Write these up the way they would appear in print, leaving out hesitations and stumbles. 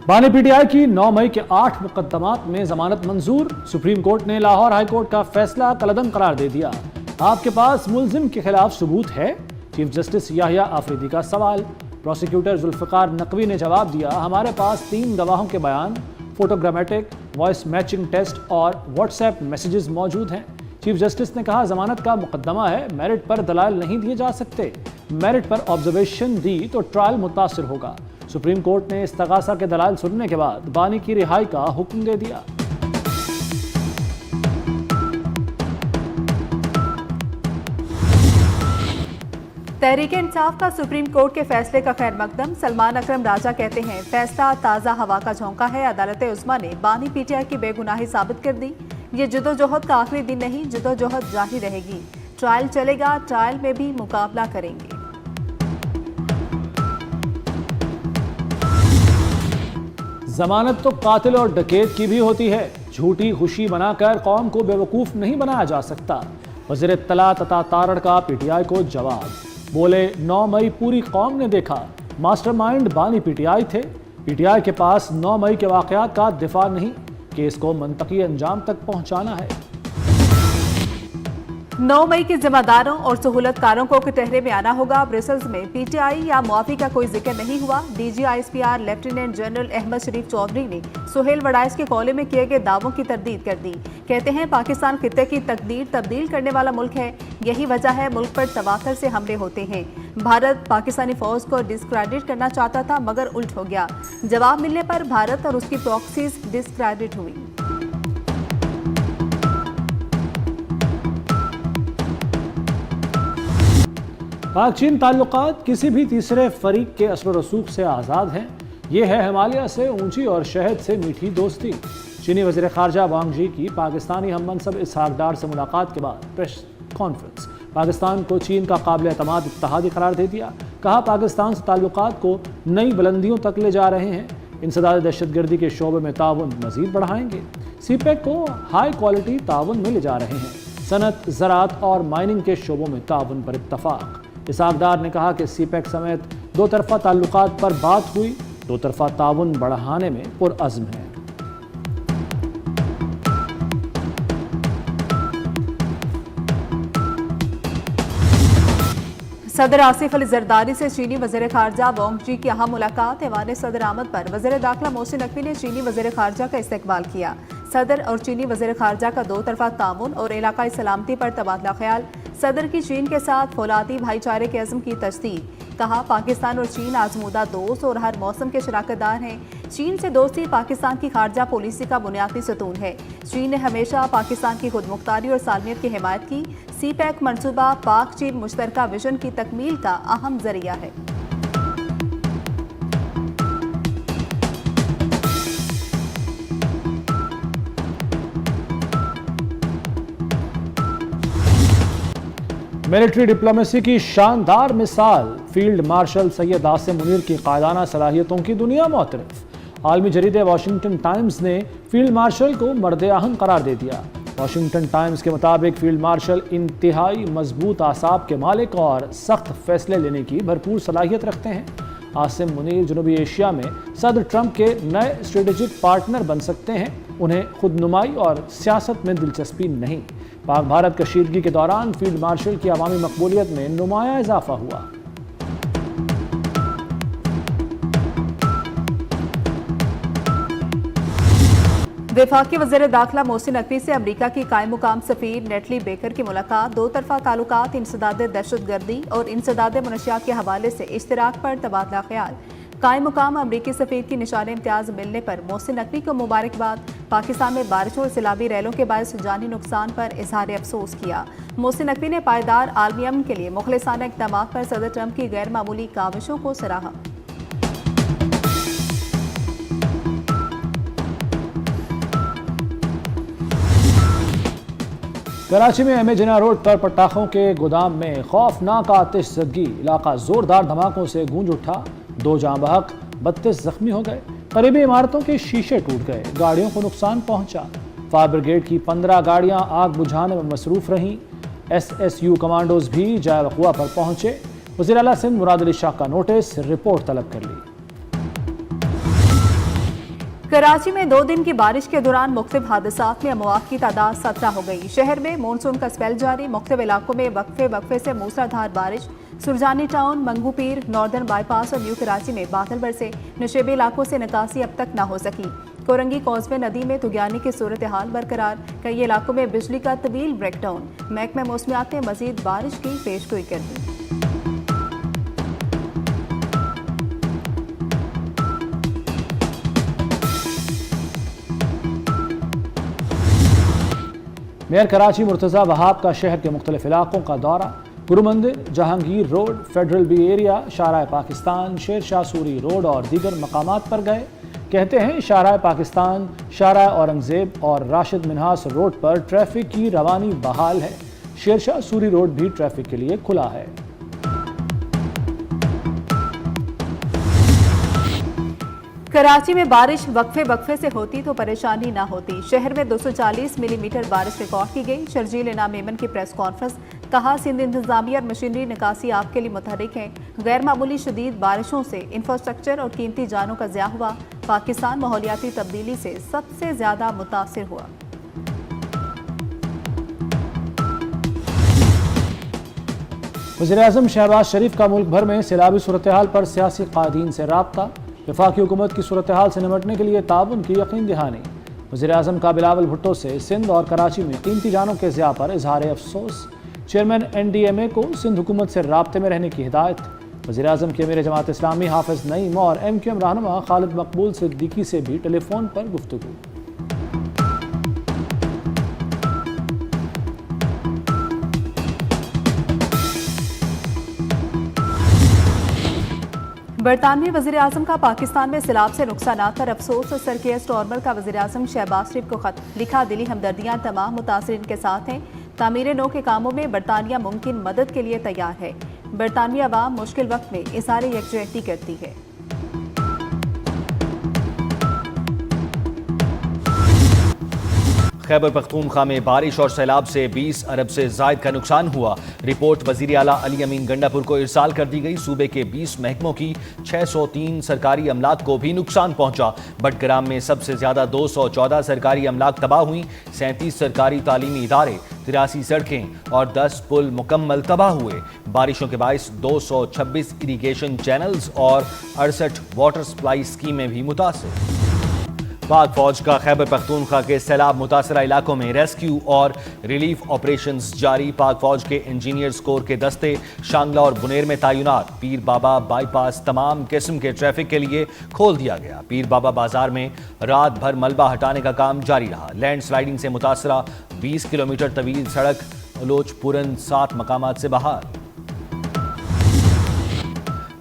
बानी पीटीआई की 9 मई के 8 मुकदमात में जमानत मंजूर। सुप्रीम कोर्ट ने लाहौर हाई कोर्ट का फैसला कलअदम करार दे दिया। आपके पास मुलजिम के खिलाफ सबूत है? चीफ जस्टिस याहिया आफरीदी का सवाल। प्रोसिक्यूटर जुल्फिकार नकवी ने जवाब दिया, हमारे पास 3 गवाहों के बयान, फोटोग्रामेटिक, वॉइस मैचिंग टेस्ट और व्हाट्सएप मैसेजेस मौजूद हैं। चीफ जस्टिस ने कहा, जमानत का मुकदमा है, मेरिट पर दलाल नहीं दिए जा सकते। मेरिट पर ऑब्जर्वेशन दी तो ट्रायल मुतासिर होगा। सुप्रीम कोर्ट ने इस्तगासा के दलाल सुनने के बाद बानी की रिहाई का हुक्म दे दिया। तहरीक इंसाफ का सुप्रीम कोर्ट के फैसले का खैर मकदम। सलमान अकरम राजा कहते हैं, फैसला ताज़ा हवा का झोंका है। अदालत उस्मा ने बानी पीटीआई की बेगुनाही साबित कर दी। ये जदोजहद का आखिरी दिन नहीं, जदोजहद जारी रहेगी। ट्रायल चलेगा, ट्रायल में भी मुकाबला करेंगे। जमानत तो कातिल और डकैत की भी होती है। झूठी खुशी बनाकर कौम को बेवकूफ़ नहीं बनाया जा सकता। वज़ीर इत्तलात अता तारड़ का पीटीआई को जवाब। बोले, 9 मई पूरी कौम ने देखा, मास्टरमाइंड बानी पीटीआई थे। पीटीआई के पास 9 मई के वाक़यात का दिफा नहीं, केस को मंतकी अंजाम तक पहुंचाना है। 9 मई के जिम्मेदारों और सहूलतकारों को कटहरे में आना होगा। ब्रसेल्स में पीटीआई या मुआफी का कोई जिक्र नहीं हुआ। DGISPR लेफ्टिनेंट जनरल अहमद शरीफ चौधरी ने सुहेल वड़ाइश के कॉले में किए गए दावों की तरदीद कर दी। कहते हैं, पाकिस्तान खित्ते की तकदीर तब्दील करने वाला मुल्क है। यही वजह है मुल्क पर तवातर से हमले होते हैं। भारत पाकिस्तानी फौज को डिस्क्रेडिट करना चाहता था, मगर उल्ट हो गया। जवाब मिलने पर भारत और उसकी प्रॉक्सीज डिस्क्रेडिट हुई। पाक चीन ताल्लुकात किसी भी तीसरे फरीक के असर रसूख से आज़ाद हैं। ये है हिमालय से ऊंची और शहद से मीठी दोस्ती। चीनी वज़ीर ख़ारजा वांग जी की पाकिस्तानी हम मनसब इसहाक डार से मुलाकात के बाद प्रेस कॉन्फ्रेंस। पाकिस्तान को चीन का काबिल एतमाद इत्तेहादी करार दे दिया। कहा, पाकिस्तान से ताल्लुकात को नई बुलंदियों तक ले जा रहे हैं। इंसदाद दहशतगर्दी के शोबे में ताउन मज़ीद बढ़ाएंगे। सीपेक को हाई क्वालिटी ताउन में ले जा रहे हैं। सनत, ज़राअत और माइनिंग के शोबों में ताउन पर इत्तफाक। इसहाक डार ने कहा कि सीपेक समेत 2 तरफ़ा ताल्लुकात पर बात हुई। 2 तरफ़ा ताउन बढ़ाने में पुरअज़्म है। सदर आसिफ अली जरदारी से चीनी वज़ीर ख़ारजा वांग जी की अहम मुलाकात। ऐवान सदर आमद पर वज़ीर दाखिला मोहसिन नकवी ने चीनी वज़ीर ख़ारजा का इस्तकबाल किया। सदर और चीनी वज़ीर ख़ारजा का 2 तरफ़ा तामुन और इलाकाई सलामती पर तबादला ख्याल। सदर की चीन के साथ फौलादी भाईचारे के अज़्म की तस्दीक। कहा, पाकिस्तान और चीन आजमूदा दोस्त और हर मौसम के शराकतदार हैं। चीन से दोस्ती पाकिस्तान की खारजा पॉलिसी का बुनियादी सतून है। चीन ने हमेशा पाकिस्तान की खुदमुख्तारी और सालमियत की हिमायत की। सीपैक मंसूबा पाक चीन मुश्तरका विजन की तकमील का अहम जरिया है। मिलिट्री डिप्लोमेसी की शानदार मिसाल। फील्ड मार्शल सैयद आसिम मुनीर की कायदाना सलाहियतों की दुनिया मोतरफ। आलमी जरीदे वाशिंगटन टाइम्स ने फील्ड मार्शल को मर्द आहम करार दे दिया। वाशिंगटन टाइम्स के मुताबिक फील्ड मार्शल इंतहाई मजबूत आसाब के मालिक और सख्त फैसले लेने की भरपूर सलाहियत रखते हैं। आसिम मुनीर जनूबी एशिया में सदर ट्रंप के नए स्ट्रेटेजिक पार्टनर बन सकते हैं। उन्हें खुदनुमाई और सियासत में दिलचस्पी नहीं। पाक भारत कशीदगी के दौरान फील्ड मार्शल की अवामी मकबूलियत में नुमाया इजाफा हुआ। वफाकी वज़ीर दाखिला मोहसिन नकवी से अमरीका की कायम मुकाम सफ़ीर नेटली बेकर की मुलाकात। 2 तरफ़ा ताल्लुकात, इंसदाद दहशतगर्दी और इंसदाद मनशियात के हवाले से इश्तराक पर तबादला ख्याल। कायम मुकाम अमरीकी सफ़ीर की निशान इम्तियाज़ मिलने पर मोहसिन नकवी को मुबारकबाद। पाकिस्तान में बारिश और सैलाबी रैलों के बायस जानी नुकसान पर इजहार अफसोस किया। मोहसिन नकवी ने पायदार आलमी अमन के लिए मुखलिसाना इक़दामात पर सदर ट्रंप की गैर मामूली काविशों को सराहा। कराची में एम जिना रोड पर पटाखों के गोदाम में खौफनाक आतिशज़दगी। इलाका जोरदार धमाकों से गूंज उठा। 2 जाँ बहक, 32 जख्मी हो गए। करीबी इमारतों के शीशे टूट गए। गाड़ियों को नुकसान पहुंचा। फायर ब्रिगेड की 15 गाड़ियां आग बुझाने में मसरूफ रहीं। SSU कमांडोज भी जाए वक़ुआ पर पहुंचे। वज़ीर आला सिंध मुराद अली शाह का नोटिस, रिपोर्ट तलब कर ली। कराची में 2 दिन की बारिश के दौरान मुख्तलिफ हादसात में अमवात की तादाद 17 हो गई। शहर में मानसून का स्पेल जारी, मुख्तलिफ इलाकों में वक्फे से मूसलाधार बारिश। सुरजानी टाउन, मंगू पीर, नॉर्दर्न बाईपास और न्यू कराची में बादल बरसे। नशेबी इलाकों से निकासी अब तक न हो सकी। कोरंगी कॉजवे नदी में तुगयानी की सूरत हाल बरकरार। कई इलाकों में बिजली का तवील ब्रेकडाउन। महकमा मौसमियात ने मजीद बारिश की पेशगोई कर दी। मेयर कराची मुर्तज़ा वहाब का शहर के मुख्तलिफ इलाकों का दौरा। Guru Mandir, Jahangir road, federal B area, Shahrah Pakistan, Sher Shah Suri road और दीगर मकामात पर गए। कहते हैं शाहराह पाकिस्तान, शाहराह औरंगजेब और राशिद मिन्हास रोड पर ट्रैफिक की रवानी बहाल है। शेर शाह सूरी रोड भी ट्रैफिक के लिए खुला है। कराची में बारिश वक्फे से होती तो परेशानी ना होती। शहर में 240 मिलीमीटर बारिश रिकॉर्ड की गई। शर्जील इनाम मेमन की प्रेस कॉन्फ्रेंस। कहा, सिंध इंतजामिया और मशीनरी निकासी आपके लिए मुतहरिक है। गैर मामूली शदीद बारिशों से इंफ्रास्ट्रक्चर और कीमती जानों का ज़िया हुआ। पाकिस्तान माहौलियाती तब्दीली से सबसे ज़्यादा मुतासिर हुआ। वज़ीर-ए-आज़म शहबाज शरीफ का मुल्क भर में सैलाबी सूरत हाल पर सियासी कायदीन से राब्ता। वफाकी हुकूमत की सूरत हाल से निमटने के लिए ताउन की यकीन दहानी। वज़ीर-ए-आज़म का बिलावल भुट्टो से सिंध और कराची में कीमती जानों के ज़िया पर इजहार अफसोस। चेयरमैन NDMA को सिंध हुकूमत से राब्ते में रहने की हिदायत। वज़ीर-ए-आज़म के अमीर जमात इस्लामी हाफिज़ नईम और MQM रहनुमा खालिद मकबूल सिद्दीकी से भी टेलीफोन पर गुफ्तगू। बरतानवी वज़ीर आज़म का पाकिस्तान में सैलाब से नुकसानात पर अफसोस। सर केयर स्टॉर्मर का वज़ीर आज़म शहबाज शरीफ को खत लिखा। दिली हमदर्दियाँ तमाम मुतासरीन के साथ हैं। तामीर नौ के कामों में बरतानिया मुमकिन मदद के लिए तैयार है। बरतानवी अवाम मुश्किल वक्त में इज़हार यकजहती करती है। खैबर पख्तूनख्वा में बारिश और सैलाब से 20 अरब से जायद का नुकसान हुआ। रिपोर्ट वजीर आला अली अमीन गंडापुर को इरसाल कर दी गई। सूबे के 20 महकमों की 603 सरकारी अमलाक को भी नुकसान पहुंचा। बटग्राम में सबसे ज्यादा 214 सरकारी अमलाक तबाह हुई। 37 सरकारी तालीमी इदारे, 83 सड़कें और 10 पुल मुकम्मल तबाह हुए। बारिशों के बायस 226 इरीगेशन चैनल्स और 68 वाटर सप्लाई स्कीमें भी मुतासिर। पाक फौज का खैबर पख्तूनख्वा के सैलाब मुतासरा इलाकों में रेस्क्यू और रिलीफ ऑपरेशंस जारी। पाक फौज के इंजीनियर्स कोर के दस्ते शांगला और बुनेर में तैनात। पीर बाबा बाईपास तमाम किस्म के ट्रैफिक के लिए खोल दिया गया। पीर बाबा बाजार में रात भर मलबा हटाने का काम जारी रहा। लैंड स्लाइडिंग से मुतासरा 20 किलोमीटर तवील सड़क लोचपुरन 7 मकामात से बहाल।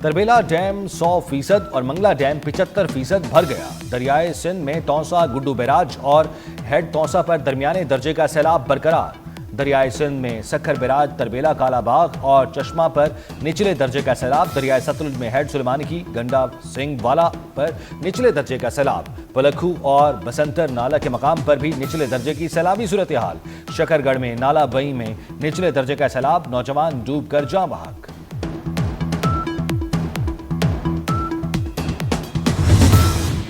तरबेला डैम 100% और मंगला डैम 75% भर गया। दरियाए सिंध में तौसा गुड्डू बैराज और हेड तौसा पर दरमियाने दर्जे का सैलाब बरकरार। दरियाए सिंध में सखर बैराज, तरबेला, कालाबाग और चश्मा पर निचले दर्जे का सैलाब। दरियाए सतलुज में हेड सुलेमानी की, गंडा सिंह वाला पर निचले दर्जे का सैलाब। पलखू और बसंतर नाला के मकाम पर भी निचले दर्जे की सैलाबी सूरत हाल। शकरगढ़ में नाला बई में निचले दर्जे का सैलाब। नौजवान डूब कर जाँ बहक।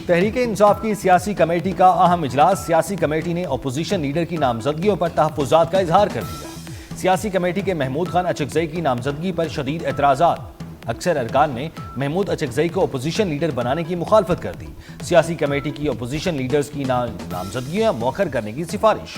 तहरीक इंसाफ की सियासी कमेटी का अहम इजलास। सियासी कमेटी ने अपोजिशन लीडर की नामजदगियों पर तहफ्फुजात का इजहार कर दिया। सियासी कमेटी के महमूद खान अचकजई की नामजदगी पर शदीद एतराज़ात। अक्सर अरकान ने महमूद अचकजई को अपोजिशन लीडर बनाने की मुखालफत कर दी। सियासी कमेटी की अपोजिशन लीडर्स की नामजदगियां मौखर करने की सिफारिश।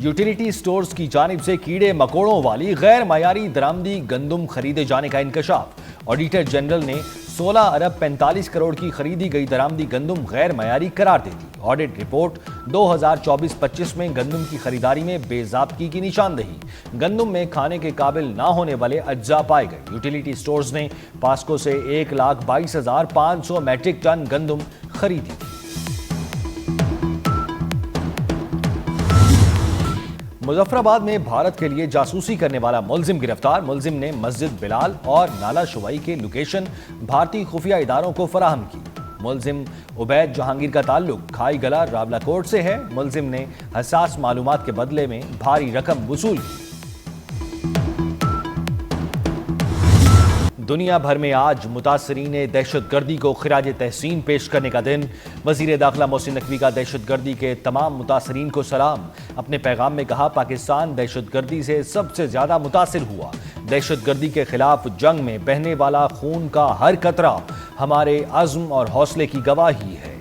यूटिलिटी स्टोर्स की जानिब से कीड़े मकोड़ों वाली गैर मयारी दरामदी गंदुम खरीदे जाने का इंकशाफ। ऑडिटर जनरल ने 16 अरब 45 करोड़ की खरीदी गई दरामदी गंदुम गैर मयारी करार दे दी। ऑडिट रिपोर्ट 2024-25 में गंदुम की खरीदारी में बेज़ाब्तगी की निशानदेही। गंदुम में खाने के काबिल ना होने वाले अज्जा पाए गए। यूटिलिटी स्टोर्स ने पास्को से 1,22,500 मैट्रिक टन गंदुम खरीदी थी। मुजफ्फराबाद में भारत के लिए जासूसी करने वाला मुलजिम गिरफ्तार। मुलजिम ने मस्जिद बिलाल और नाला शुवाई के लोकेशन भारतीय खुफिया इदारों को फराहम की। मुलजिम उबैद जहांगीर का ताल्लुक खाई गला रावलाकोट से है। मुलजिम ने हसास मालूमात के बदले में भारी रकम वसूल की। دنیا بھر میں آج متاثرین دہشت گردی کو خراج تحسین پیش کرنے کا دن۔ وزیر داخلہ محسن نقوی کا دہشت گردی کے تمام متاثرین کو سلام۔ اپنے پیغام میں کہا، پاکستان دہشت گردی سے سب سے زیادہ متاثر ہوا۔ دہشت گردی کے خلاف جنگ میں بہنے والا خون کا ہر قطرہ ہمارے عزم اور حوصلے کی گواہی ہے۔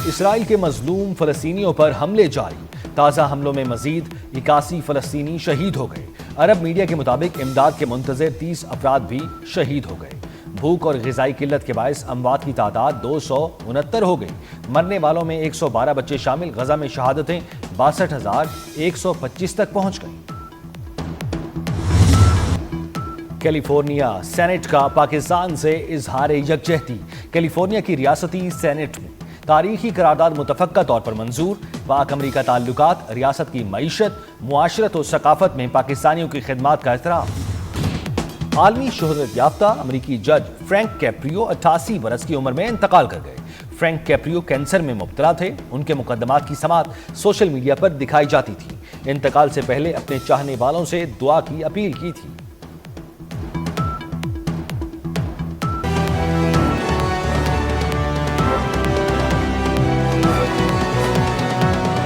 اسرائیل کے مظلوم فلسطینیوں پر حملے جاری۔ تازہ حملوں میں مزید 81 فلسطینی شہید ہو گئے۔ عرب میڈیا کے مطابق امداد کے منتظر 30 افراد بھی شہید ہو گئے۔ بھوک اور غذائی قلت کے باعث اموات کی تعداد 269 ہو گئی۔ مرنے والوں میں 112 بچے شامل۔ غزہ میں شہادتیں 62,125 تک پہنچ گئیں۔ کیلیفورنیا سینٹ کا پاکستان سے اظہار یکجہتی۔ کیلیفورنیا کی ریاستی سینٹ میں تاریخی قرارداد متفقہ طور پر منظور۔ پاک امریکہ تعلقات، ریاست کی معیشت، معاشرت و ثقافت میں پاکستانیوں کی خدمات کا احترام۔ عالمی شہرت یافتہ امریکی جج فرینک کیپریو 88 برس کی عمر میں انتقال کر گئے۔ فرینک کیپریو کینسر میں مبتلا تھے۔ ان کے مقدمات کی سماعت سوشل میڈیا پر دکھائی جاتی تھی۔ انتقال سے پہلے اپنے چاہنے والوں سے دعا کی اپیل کی تھی۔